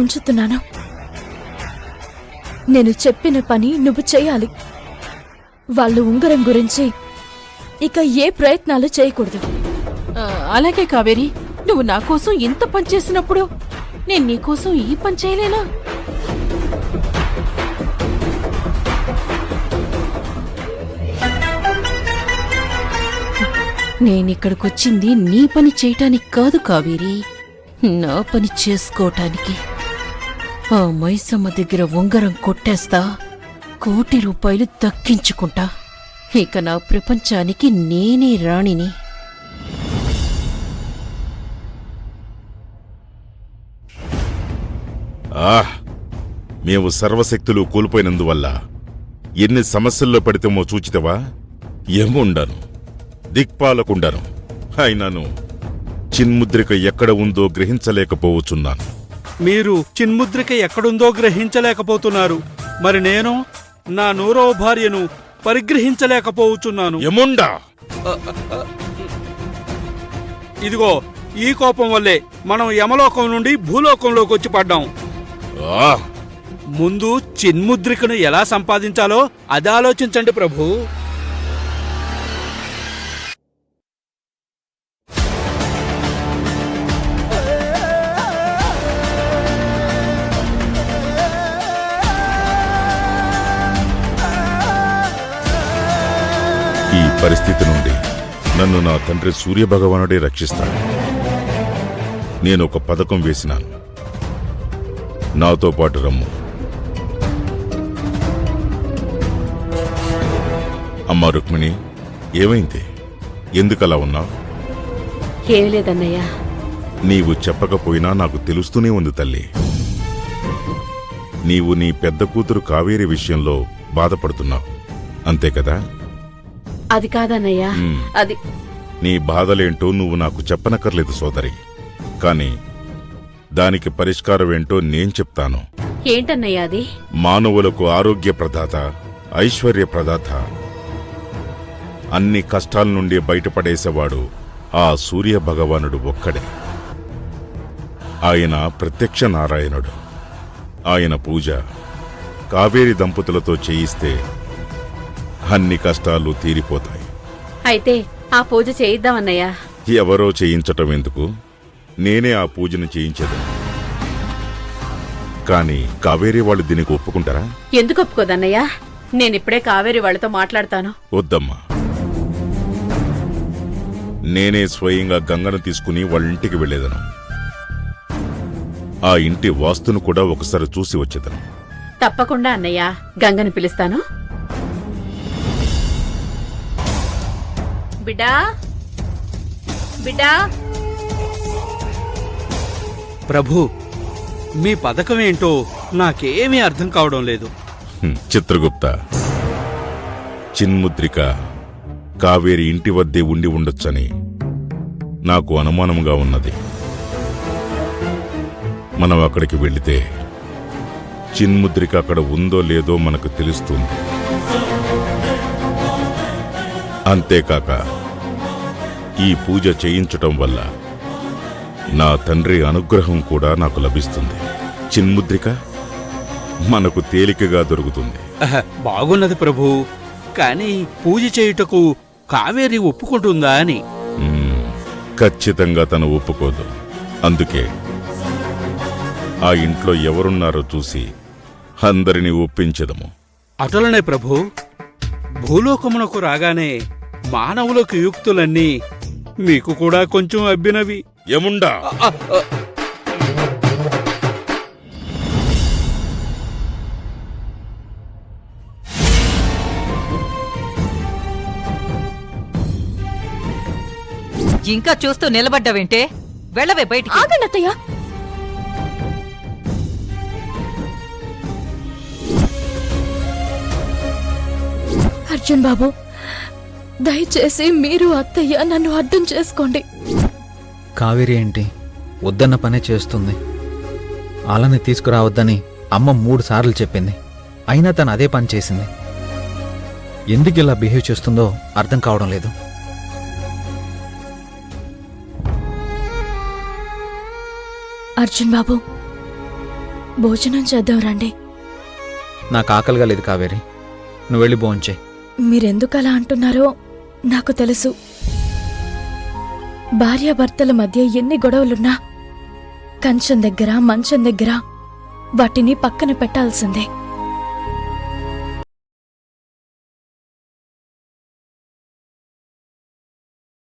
ఉంచుతున్నాను. నేను చెప్పిన పని నువ్వు చేయాలి. వాళ్ళు ఉంగరం గురించి ఇక ఏ ప్రయత్నాలు చేయకూడదు. అలాగే కావేరి, నువ్వు నా కోసం ఇంత పని చేసినప్పుడు నేను నీకోసం ఈ పని చేయలేనా? నేనిక్కడికొచ్చింది నీ పని చేయటానికి కాదు కావేరి, నా పని చేసుకోటానికి. ఆ మైసమ్మ దగ్గర ఉంగరం కొట్టేస్తా, ₹1,00,00,000 దక్కించుకుంటా. ఇక నా ప్రపంచానికి నేనే రాణిని. మేము సర్వశక్తులు కోల్పోయినందువల్ల ఎన్ని సమస్యల్లో పడితేమో చూచితవా? ఏముండను, దిక్పాలకుండను. అయినాను చిన్ముద్రిక ఎక్కడ ఉందో గ్రహించలేకపోవచ్చున్నాను. మీరు చిన్ముద్రిక ఎక్కడుందో గ్రహించలేకపోతున్నారు. మరి నేను నా 100వ భార్యను పరిగ్రహించలేకపోవచ్చున్నాను. యముండా! ఇదిగో ఈ కోపం వల్లే మనం యమలోకం నుండి భూలోకంలోకి వచ్చి పడ్డాం. ముందు చిన్ముద్రికను ఎలా సంపాదించాలో అది ఆలోచించండి ప్రభు. ఈ పరిస్థితి నుండి నన్ను నా తండ్రి సూర్యభగవానుడే రక్షిస్తాడు. నేనొక పథకం వేసినాను. నాతో పాటు రమ్ము. అమ్మా రుక్మిణి, ఏమైంది? ఎందుకలా ఉన్నావు? ఏం లేదన్నయ్యా. నీవు చెప్పకపోయినా నాకు తెలుస్తూనే ఉంది తల్లి. నీవు నీ పెద్ద కూతురు కావేరి విషయంలో బాధపడుతున్నావు, అంతే కదా? అది కాదన్నయ్యా, అది నీ బాధలేంటో నువ్వు నాకు చెప్పనక్కర్లేదు సోదరి. కాని దానికి పరిష్కారమేంటో నేను చెప్తాను. ఏంటన్నయ్యా అది? మానవులకు ఆరోగ్య ప్రదాత, ఐశ్వర్య ప్రదాత, అన్ని కష్టాల నుండి బయటపడేసేవాడు ఆ సూర్య భగవానుడు ఒక్కడే. ఆయన ప్రత్యక్ష నారాయణుడు. ఆయన పూజ కావేరి దంపతులతో చేయిస్తే అన్ని కష్టాలు తీరిపోతాయి. అయితే ఆ పూజ చేయిద్దామన్నయ్యా. ఎవరో చేయించటం ఎందుకు? నేనే ఆ పూజను చేయించేదాన్ని. కాని కావేరి వాళ్ళు దీనికి ఒప్పుకుంటారా? ఎందుకు ఒప్పుకోదన్నయ్యా? నేనిప్పుడే కావేరి వాళ్ళతో మాట్లాడతాను. వద్దమ్మా, నేనే స్వయంగా గంగను తీసుకుని వాళ్ళింటికి వెళ్లేదను. ఆ ఇంటి వాస్తును కూడా ఒకసారి చూసి వచ్చేదను. తప్పకుండా అన్నయ్య, గంగను పిలుస్తాను. బిడ్డా, బిడ్డా. ప్రభు, మీ పథకమేంటో నాకేమీ అర్థం కావడం లేదు. చిత్రగుప్త, చిన్ముద్రిక కావేరి ఇంటి వద్దే ఉండి ఉండొచ్చని నాకు అనుమానంగా ఉన్నది. మనం అక్కడికి వెళితే చిన్ముద్రిక అక్కడ ఉందో లేదో మనకు తెలుస్తుంది. అంతేకాక ఈ పూజ చేయించటం వల్ల నా తండ్రి అనుగ్రహం కూడా నాకు లభిస్తుంది. చిన్ముద్రిక మనకు తేలికగా దొరుకుతుంది. బాగున్నది ప్రభు, కాని పూజ చేయుటకు కావేరి ఒప్పుకుంటుందా అని? ఖచ్చితంగా తను ఒప్పుకోదు. అందుకే ఆ ఇంట్లో ఎవరున్నారో చూసి అందరినీ ఒప్పించదము. అటులనే ప్రభు, భూలోకమునకు రాగానే మానవులకు యుక్తులన్నీ మీకు కూడా కొంచెం అబ్బినవి. యముండా! ఇంకా చూస్తూ నిలబడ్డావేంటే? వెళ్ళవే బయటికి. ఆగండి అత్తయ్య. అర్జున్ బాబు, దయచేసి మీరు అత్తయ్య నన్ను అర్థం చేసుకోండి. కావేరి ఏంటి వద్దన్న పనే చేస్తుంది. అలానే తీసుకురావద్దని అమ్మ 3 సార్లు చెప్పింది. అయినా తను అదే పని చేసింది. ఎందుకు ఇలా బిహేవ్ చేస్తుందో అర్థం కావడం లేదు. అర్జున్ బాబు, భోజనం చేద్దాం రండి. నాకు ఆకలిగా లేదు కావేరి, నువ్వు వెళ్ళి భోంచే. మీరెందుకలా అంటున్నారో నాకు తెలుసు. భార్యాభర్తల మధ్య ఎన్ని గొడవలున్నా కంచం దగ్గర మంచం దగ్గర వాటిని పక్కన పెట్టాల్సిందే.